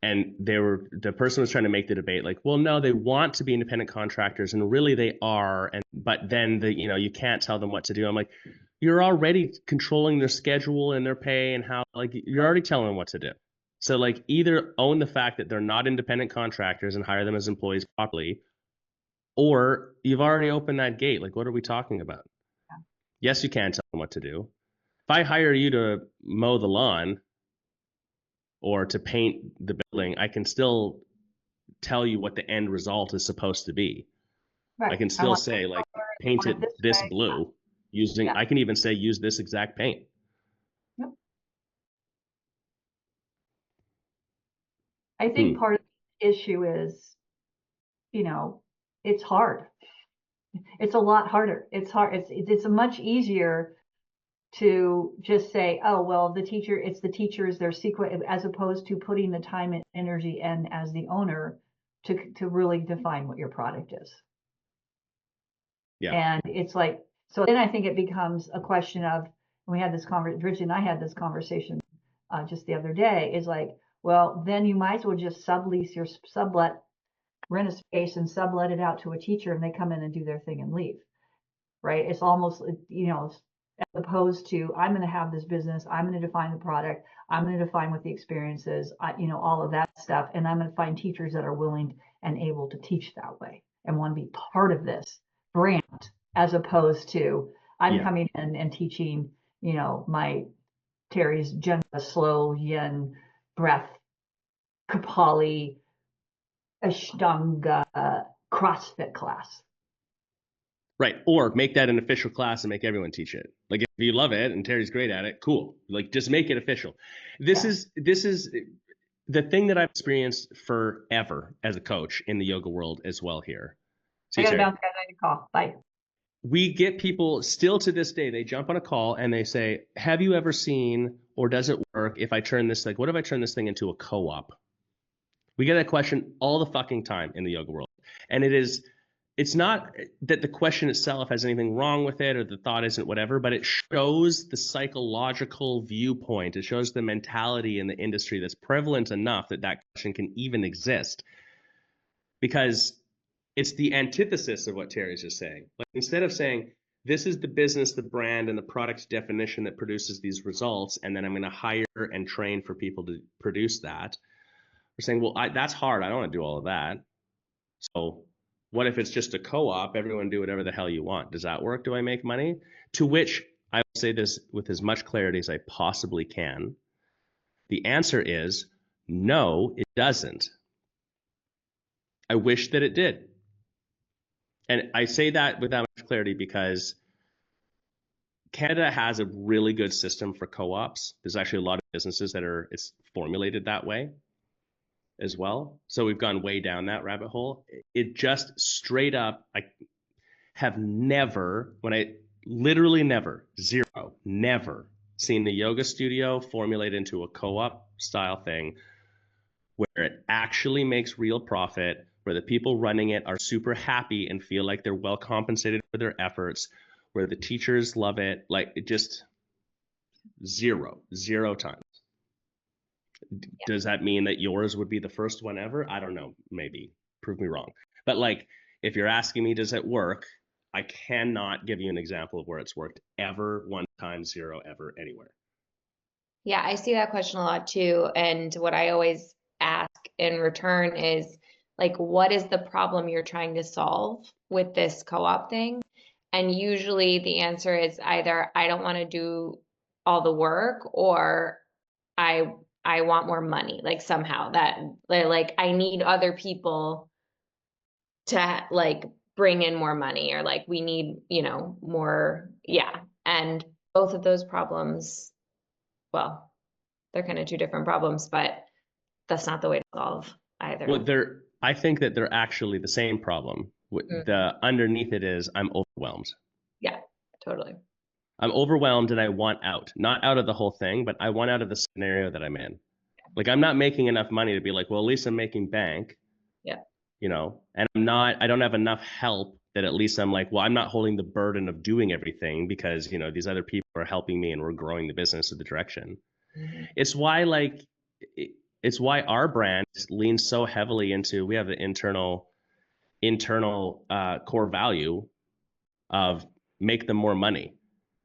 And the person was trying to make the debate like, well, no, they want to be independent contractors and really they are. But then you can't tell them what to do. I'm like, you're already controlling their schedule and their pay and how, like, you're already telling them what to do. So like either own the fact that they're not independent contractors and hire them as employees properly, or you've already opened that gate. Like, what are we talking about? Yeah. Yes, you can tell them what to do. If I hire you to mow the lawn or to paint the building, I can still tell you what the end result is supposed to be. Right. I can still say, like, paint it this blue using, I can even say, use this exact paint. Yep. I think part of the issue is, it's hard. It's a lot harder. It's hard. It's much easier to just say, oh, well, it's the teachers, their secret, as opposed to putting the time and energy in as the owner to really define what your product is. Yeah. And it's like, so then I think it becomes a question of, we had this conversation, Bridget and I had this conversation just the other day, is like, well, then you might as well just rent a space and sublet it out to a teacher, and they come in and do their thing and leave. Right? It's almost, as opposed to, I'm going to have this business, I'm going to define the product, I'm going to define what the experience is, all of that stuff, and I'm going to find teachers that are willing and able to teach that way and want to be part of this brand, as opposed to I'm coming in and teaching, my Terry's Jenda slow yin breath Kapali Ashtanga CrossFit class. Right. Or make that an official class and make everyone teach it. Like, if you love it and Terry's great at it, cool. Like, just make it official. This is the thing that I've experienced forever as a coach in the yoga world as well here. I got to bounce, guys. I need to call. Bye. We get people still to this day, they jump on a call and they say, have you ever seen, or does it work if I turn this, like, what if I turn this thing into a co-op? We get that question all the fucking time in the yoga world. And it's not that the question itself has anything wrong with it or the thought isn't whatever, but it shows the psychological viewpoint. It shows the mentality in the industry that's prevalent enough that that question can even exist. Because it's the antithesis of what Terry's just saying. Like, instead of saying, this is the business, the brand, and the product definition that produces these results, and then I'm going to hire and train for people to produce that, we're saying, well, that's hard. I don't want to do all of that. So what if it's just a co-op? Everyone do whatever the hell you want. Does that work? Do I make money? To which I will say this with as much clarity as I possibly can. The answer is no, it doesn't. I wish that it did. And I say that with that much clarity because Canada has a really good system for co-ops. There's actually a lot of businesses that it's formulated that way as well. So we've gone way down that rabbit hole. It just straight up, I have never, literally never, zero, never seen the yoga studio formulate into a co-op style thing where it actually makes real profit, where the people running it are super happy and feel like they're well compensated for their efforts, where the teachers love it. Like, it just zero times. Yeah. Does that mean that yours would be the first one ever? I don't know, maybe. Prove me wrong. But like, if you're asking me, does it work? I cannot give you an example of where it's worked ever, one time, zero, ever, anywhere. Yeah, I see that question a lot too. And what I always ask in return is, like, what is the problem you're trying to solve with this co-op thing? And usually the answer is either I don't want to do all the work, or I want more money, like somehow that, like, I need other people to like bring in more money, or like we need, more. Yeah. And both of those problems, well, they're kind of two different problems, but that's not the way to solve either. Well, I think that they're actually the same problem. The underneath it is I'm overwhelmed. Yeah, totally. I'm overwhelmed and I want out, not out of the whole thing, but I want out of the scenario that I'm in. Like, I'm not making enough money to be like, well, at least I'm making bank. Yeah. And I don't have enough help that at least I'm like, well, I'm not holding the burden of doing everything because, these other people are helping me and we're growing the business in the direction. Mm-hmm. It's why our brand leans so heavily into, we have the internal core value of make them more money,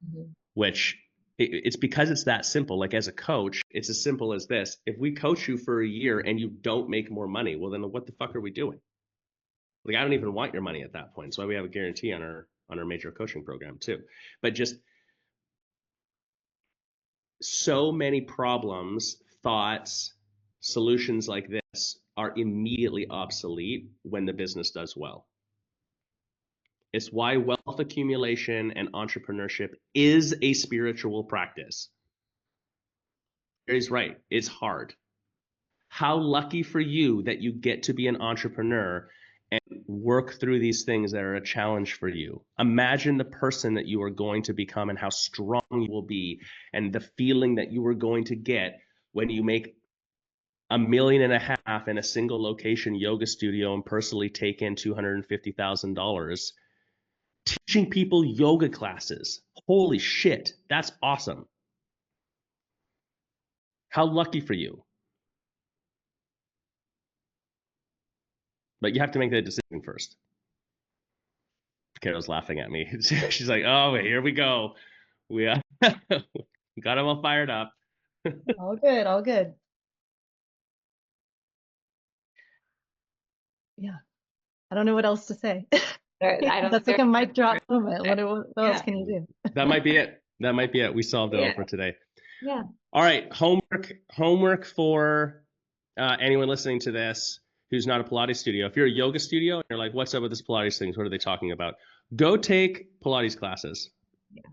mm-hmm. which it's because it's that simple. Like, as a coach, it's as simple as this. If we coach you for a year and you don't make more money, well, then what the fuck are we doing? Like, I don't even want your money at that point. That's why we have a guarantee on our major coaching program too. But just so many problems, thoughts, solutions like this are immediately obsolete when the business does well. It's why wealth accumulation and entrepreneurship is a spiritual practice. He's right. It's hard. How lucky for you that you get to be an entrepreneur and work through these things that are a challenge for you. Imagine the person that you are going to become and how strong you will be, and the feeling that you are going to get when you make $1.5 million in a single location yoga studio and personally take in $250,000 teaching people yoga classes. Holy shit, that's awesome. How lucky for you. But you have to make that decision first. Carol's laughing at me. She's like, oh, here we go. We got them all fired up. All good, all good. Yeah. I don't know what else to say. That's like a mic drop moment. What else can you do? That might be it. We solved it all for today. Yeah. All right. Homework for anyone listening to this who's not a Pilates studio. If you're a yoga studio and you're like, what's up with this Pilates things? What are they talking about? Go take Pilates classes. Yeah.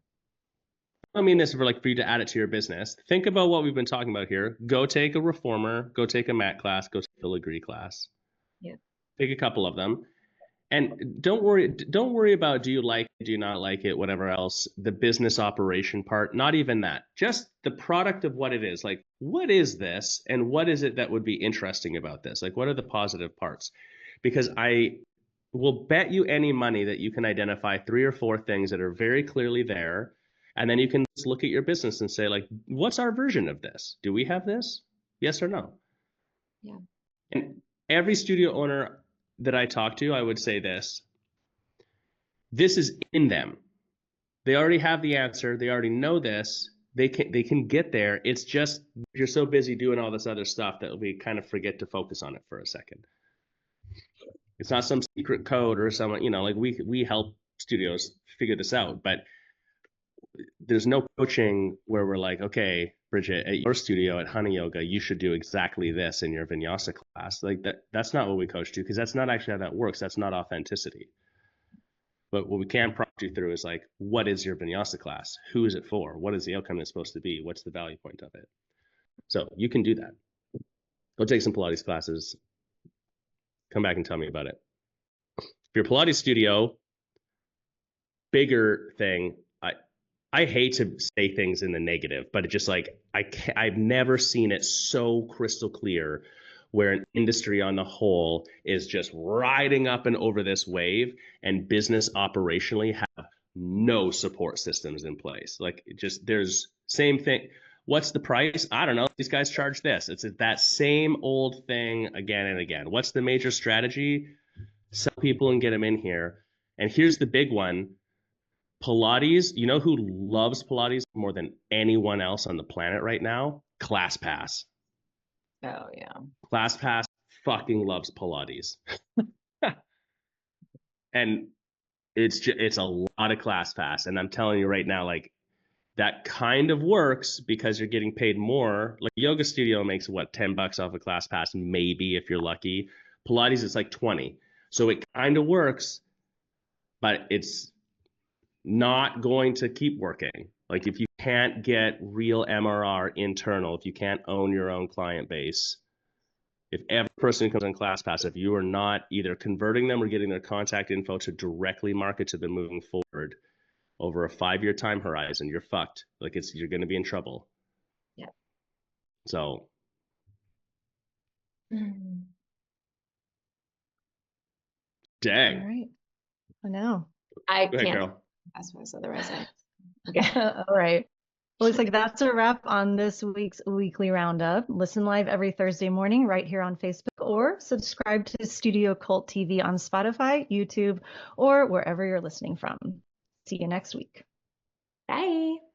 I mean this for like for you to add it to your business. Think about what we've been talking about here. Go take a reformer, go take a mat class, go take a filigree class. Yeah. Take a couple of them. And don't worry about do you like it, do you not like it, whatever else, the business operation part, not even that. Just the product of what it is. Like, what is this and what is it that would be interesting about this? Like, what are the positive parts? Because I will bet you any money that you can identify 3 or 4 things that are very clearly there. And then you can just look at your business and say, like, what's our version of this? Do we have this? Yes or no? Yeah. And every studio owner that I talk to, I would say this is in them. They already have the answer. They already know this. They can get there. It's just you're so busy doing all this other stuff that we kind of forget to focus on it for a second. It's not some secret code or someone, like we help studios figure this out, but there's no coaching where we're like, okay, Bridget, at your studio at Honey Yoga, you should do exactly this in your vinyasa class. Like that's not what we coach to, because that's not actually how that works. That's not authenticity. But what we can prompt you through is like, what is your vinyasa class? Who is it for? What is the outcome it's supposed to be? What's the value point of it? So you can do that. Go take some Pilates classes. Come back and tell me about it. If you're a Pilates studio, bigger thing, I hate to say things in the negative, but it's just like I've never seen it so crystal clear where an industry on the whole is just riding up and over this wave and business operationally have no support systems in place. Like there's same thing. What's the price? I don't know. These guys charge this. It's that same old thing again and again. What's the major strategy? Sell people and get them in here. And here's the big one. Pilates, you know who loves Pilates more than anyone else on the planet right now? ClassPass. Oh, yeah. ClassPass fucking loves Pilates. And it's a lot of ClassPass. And I'm telling you right now, like that kind of works because you're getting paid more. Like yoga studio makes what, $10 off a ClassPass, maybe if you're lucky. Pilates is like 20. So it kind of works, but it's not going to keep working. Like if you can't get real MRR internal, if you can't own your own client base, if every person who comes on ClassPass, if you are not either converting them or getting their contact info to directly market to them moving forward over a 5-year time horizon, you're fucked. Like you're going to be in trouble. Yeah. So. Dang. All right. I know. I Go ahead, can't. Carol. That's what otherwise I. All right. Well, looks like that's a wrap on this week's weekly roundup. Listen live every Thursday morning right here on Facebook, or subscribe to Studio Cult TV on Spotify, YouTube, or wherever you're listening from. See you next week. Bye.